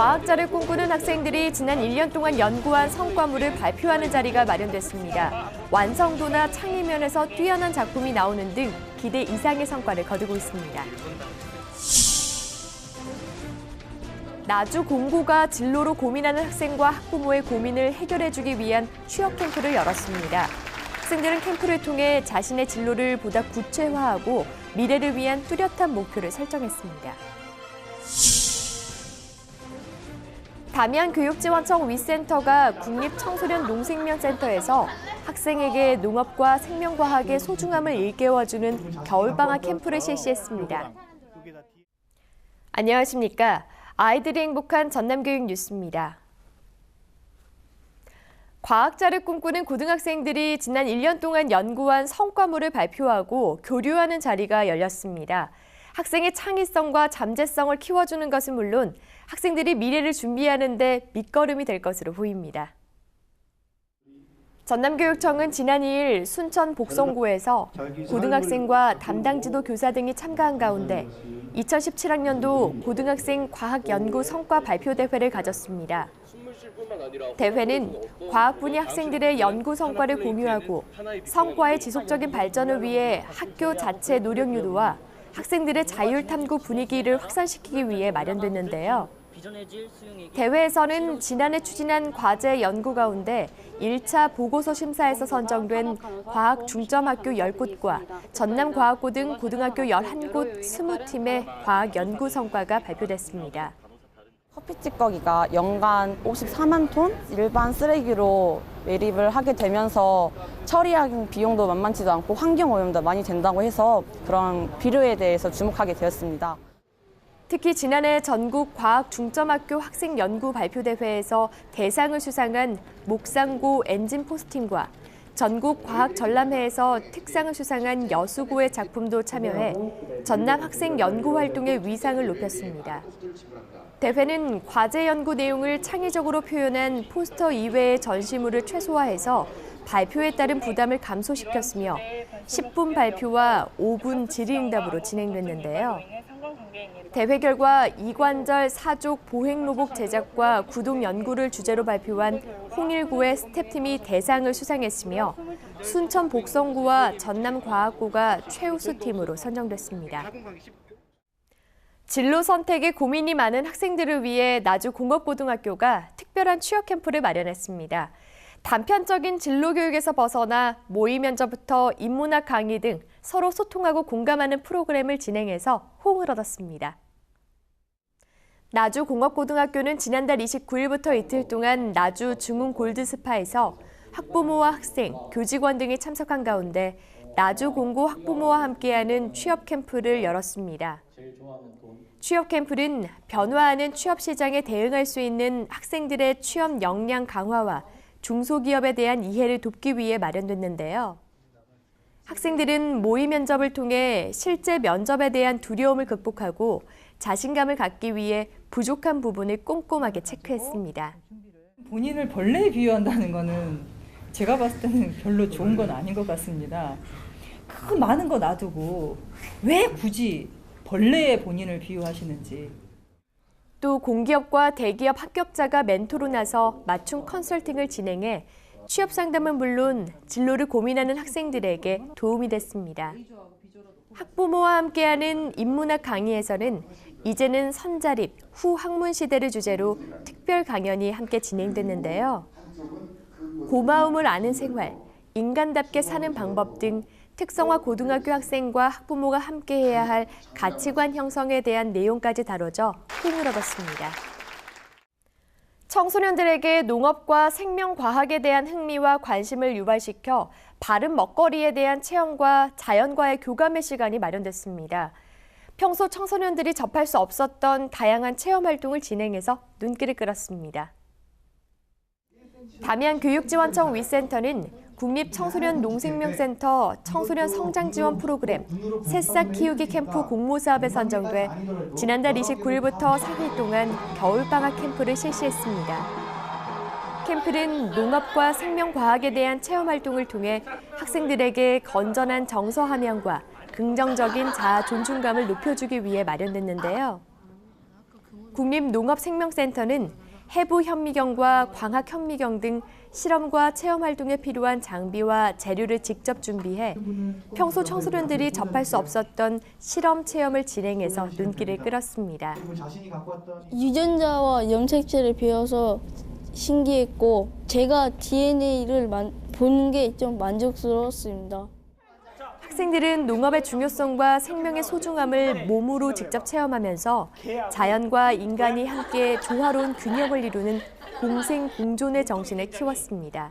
과학자를 꿈꾸는 학생들이 지난 1년 동안 연구한 성과물을 발표하는 자리가 마련됐습니다. 완성도나 창의면에서 뛰어난 작품이 나오는 등 기대 이상의 성과를 거두고 있습니다. 나주 공고가 진로로 고민하는 학생과 학부모의 고민을 해결해주기 위한 취업 캠프를 열었습니다. 학생들은 캠프를 통해 자신의 진로를 보다 구체화하고 미래를 위한 뚜렷한 목표를 설정했습니다. 담양교육지원청 위센터가 국립청소년 농생명센터에서 학생에게 농업과 생명과학의 소중함을 일깨워주는 겨울방학 캠프를 실시했습니다. 안녕하십니까. 아이들이 행복한 전남교육 뉴스입니다. 과학자를 꿈꾸는 고등학생들이 지난 1년 동안 연구한 성과물을 발표하고 교류하는 자리가 열렸습니다. 학생의 창의성과 잠재성을 키워주는 것은 물론 학생들이 미래를 준비하는 데 밑거름이 될 것으로 보입니다. 전남교육청은 지난 2일 순천 복성고에서 고등학생과 담당 지도 교사 등이 참가한 가운데 2017학년도 고등학생 과학연구 성과 발표 대회를 가졌습니다. 대회는 과학 분야 학생들의 연구 성과를 공유하고 성과의 지속적인 발전을 위해 학교 자체 노력 유도와 학생들의 자율 탐구 분위기를 확산시키기 위해 마련됐는데요. 대회에서는 지난해 추진한 과제 연구 가운데 1차 보고서 심사에서 선정된 과학 중점학교 10곳과 전남과학고 등 고등학교 11곳 20팀의 과학 연구 성과가 발표됐습니다. 커피 찌꺼기가 연간 54만 톤 일반 쓰레기로 매립을 하게 되면서 처리하는 비용도 만만치도 않고 환경오염도 많이 된다고 해서 그런 비료에 대해서 주목하게 되었습니다. 특히 지난해 전국 과학 중점학교 학생 연구 발표 대회에서 대상을 수상한 목상고 엔진 포스팀과 전국 과학 전람회에서 특상을 수상한 여수고의 작품도 참여해 전남 학생 연구 활동의 위상을 높였습니다. 대회는 과제 연구 내용을 창의적으로 표현한 포스터 이외의 전시물을 최소화해서 발표에 따른 부담을 감소시켰으며 10분 발표와 5분 질의응답으로 진행됐는데요. 대회 결과 이관절 사족 보행로복 제작과 구동 연구를 주제로 발표한 홍일고의 스텝팀이 대상을 수상했으며 순천 복성고와 전남과학고가 최우수 팀으로 선정됐습니다. 진로 선택에 고민이 많은 학생들을 위해 나주 공업고등학교가 특별한 취업 캠프를 마련했습니다. 단편적인 진로 교육에서 벗어나 모의 면접부터 인문학 강의 등 서로 소통하고 공감하는 프로그램을 진행해서 호응을 얻었습니다. 나주 공업고등학교는 지난달 29일부터 이틀 동안 나주 중흥 골드스파에서 학부모와 학생, 교직원 등이 참석한 가운데 나주 공고 학부모와 함께하는 취업 캠프를 열었습니다. 취업 캠프는 변화하는 취업 시장에 대응할 수 있는 학생들의 취업 역량 강화와 중소기업에 대한 이해를 돕기 위해 마련됐는데요. 학생들은 모의 면접을 통해 실제 면접에 대한 두려움을 극복하고 자신감을 갖기 위해 부족한 부분을 꼼꼼하게 체크했습니다. 본인을 벌레에 비유한다는 거는 제가 봤을 때는 별로 좋은 건 아닌 것 같습니다. 그 많은 거 놔두고 왜 굳이 벌레에 본인을 비유하시는지. 또 공기업과 대기업 합격자가 멘토로 나서 맞춤 컨설팅을 진행해 취업 상담은 물론 진로를 고민하는 학생들에게 도움이 됐습니다. 학부모와 함께하는 인문학 강의에서는 이제는 선자립, 후 학문 시대를 주제로 특별 강연이 함께 진행됐는데요. 고마움을 아는 생활, 인간답게 사는 방법 등 특성화 고등학교 학생과 학부모가 함께해야 할 가치관 형성에 대한 내용까지 다뤄져 호응을 얻었습니다. 청소년들에게 농업과 생명과학에 대한 흥미와 관심을 유발시켜 바른 먹거리에 대한 체험과 자연과의 교감의 시간이 마련됐습니다. 평소 청소년들이 접할 수 없었던 다양한 체험 활동을 진행해서 눈길을 끌었습니다. 담양교육지원청 위센터는 국립청소년 농생명센터 청소년 성장지원 프로그램 새싹 키우기 캠프 공모사업에 선정돼 지난달 29일부터 3일 동안 겨울방학 캠프를 실시했습니다. 캠프는 농업과 생명과학에 대한 체험활동을 통해 학생들에게 건전한 정서 함양과 긍정적인 자아 존중감을 높여주기 위해 마련됐는데요. 국립농업생명센터는 해부 현미경과 광학 현미경 등 실험과 체험 활동에 필요한 장비와 재료를 직접 준비해 평소 청소년들이 접할 수 없었던 실험 체험을 진행해서 눈길을 끌었습니다. 유전자와 염색체를 배워서 신기했고 제가 DNA를 보는 게 좀 만족스러웠습니다. 학생들은 농업의 중요성과 생명의 소중함을 몸으로 직접 체험하면서 자연과 인간이 함께 조화로운 균형을 이루는 공생공존의 정신을 키웠습니다.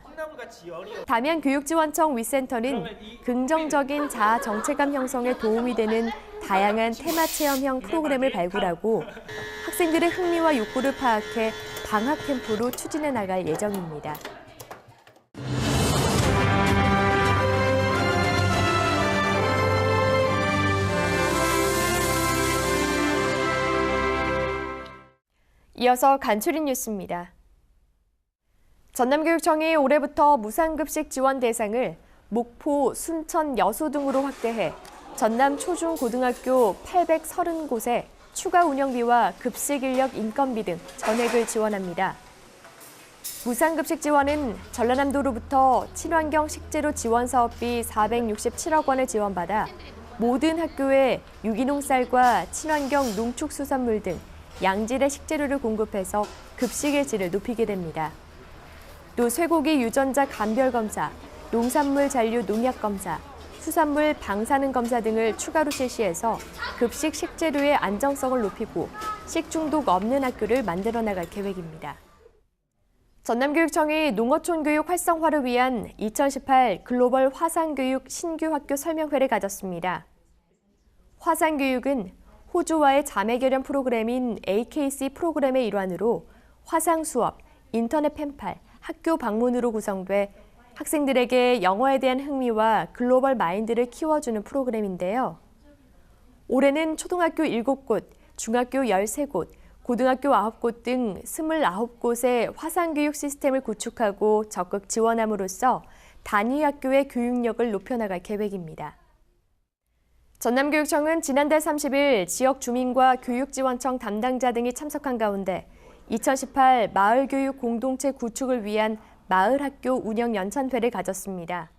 담양교육지원청 위센터는 긍정적인 자아 정체감 형성에 도움이 되는 다양한 테마 체험형 프로그램을 발굴하고 학생들의 흥미와 욕구를 파악해 방학 캠프로 추진해 나갈 예정입니다. 이어서 간추린 뉴스입니다. 전남교육청이 올해부터 무상급식 지원 대상을 목포, 순천, 여수 등으로 확대해 전남 초중고등학교 830곳에 추가 운영비와 급식 인력 인건비 등 전액을 지원합니다. 무상급식 지원은 전라남도로부터 친환경 식재료 지원 사업비 467억 원을 지원받아 모든 학교에 유기농 쌀과 친환경 농축수산물 등 양질의 식재료를 공급해서 급식의 질을 높이게 됩니다. 또 쇠고기 유전자 감별 검사, 농산물 잔류 농약 검사, 수산물 방사능 검사 등을 추가로 실시해서 급식 식재료의 안정성을 높이고 식중독 없는 학교를 만들어 나갈 계획입니다. 전남교육청이 농어촌 교육 활성화를 위한 2018 글로벌 화상교육 신규 학교 설명회를 가졌습니다. 화상교육은 호주와의 자매 결연 프로그램인 AKC 프로그램의 일환으로 화상 수업, 인터넷 펜팔, 학교 방문으로 구성돼 학생들에게 영어에 대한 흥미와 글로벌 마인드를 키워주는 프로그램인데요. 올해는 초등학교 7곳, 중학교 13곳, 고등학교 9곳 등 29곳의 화상교육 시스템을 구축하고 적극 지원함으로써 단위 학교의 교육력을 높여나갈 계획입니다. 전남교육청은 지난달 30일 지역 주민과 교육지원청 담당자 등이 참석한 가운데 2018 마을교육 공동체 구축을 위한 마을학교 운영 연찬회를 가졌습니다.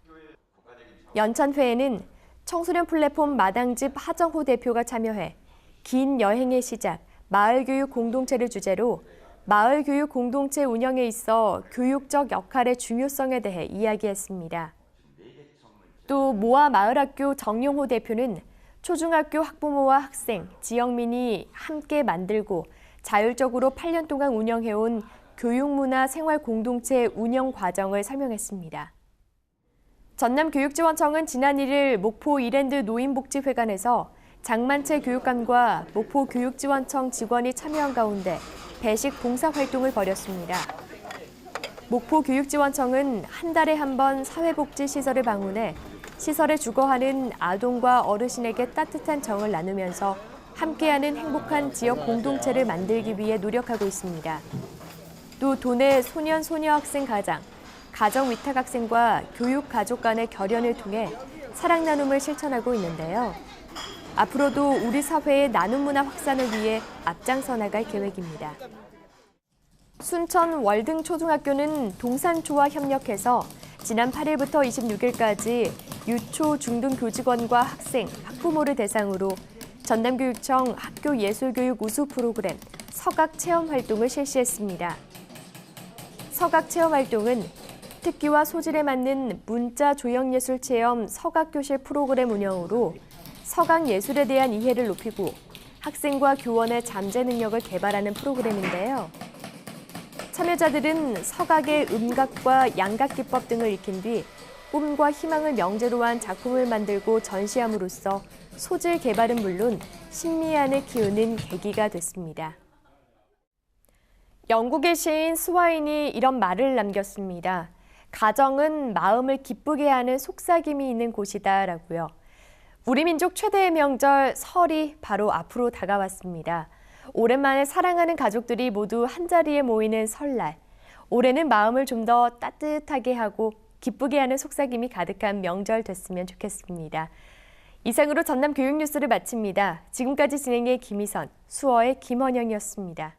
연찬회에는 청소년 플랫폼 마당집 하정호 대표가 참여해 긴 여행의 시작, 마을교육 공동체를 주제로 마을교육 공동체 운영에 있어 교육적 역할의 중요성에 대해 이야기했습니다. 또 모아 마을학교 정용호 대표는 초중학교 학부모와 학생, 지역민이 함께 만들고 자율적으로 8년 동안 운영해온 교육문화 생활 공동체 운영 과정을 설명했습니다. 전남교육지원청은 지난 1일 목포 이랜드 노인복지회관에서 장만채 교육감과 목포 교육지원청 직원이 참여한 가운데 배식 봉사활동을 벌였습니다. 목포 교육지원청은 한 달에 한 번 사회복지시설을 방문해 시설에 주거하는 아동과 어르신에게 따뜻한 정을 나누면서 함께하는 행복한 지역 공동체를 만들기 위해 노력하고 있습니다. 또 도내 소년, 소녀 학생 가장, 가정 위탁 학생과 교육 가족 간의 결연을 통해 사랑 나눔을 실천하고 있는데요. 앞으로도 우리 사회의 나눔 문화 확산을 위해 앞장서 나갈 계획입니다. 순천 월등초등학교는 동산초와 협력해서 지난 8일부터 26일까지 유초 중등 교직원과 학생, 학부모를 대상으로 전남교육청 학교예술교육 우수 프로그램 서각체험 활동을 실시했습니다. 서각체험 활동은 특기와 소질에 맞는 문자 조형예술 체험 서각교실 프로그램 운영으로 서각예술에 대한 이해를 높이고 학생과 교원의 잠재 능력을 개발하는 프로그램인데요. 참여자들은 서각의 음각과 양각 기법 등을 익힌 뒤 꿈과 희망을 명제로 한 작품을 만들고 전시함으로써 소질 개발은 물론 심미안을 키우는 계기가 됐습니다. 영국의 시인 스와인이 이런 말을 남겼습니다. 가정은 마음을 기쁘게 하는 속삭임이 있는 곳이다라고요. 우리 민족 최대의 명절 설이 바로 앞으로 다가왔습니다. 오랜만에 사랑하는 가족들이 모두 한자리에 모이는 설날. 올해는 마음을 좀 더 따뜻하게 하고 기쁘게 하는 속삭임이 가득한 명절 됐으면 좋겠습니다. 이상으로 전남 교육 뉴스를 마칩니다. 지금까지 진행의 김희선, 수어의 김원영이었습니다.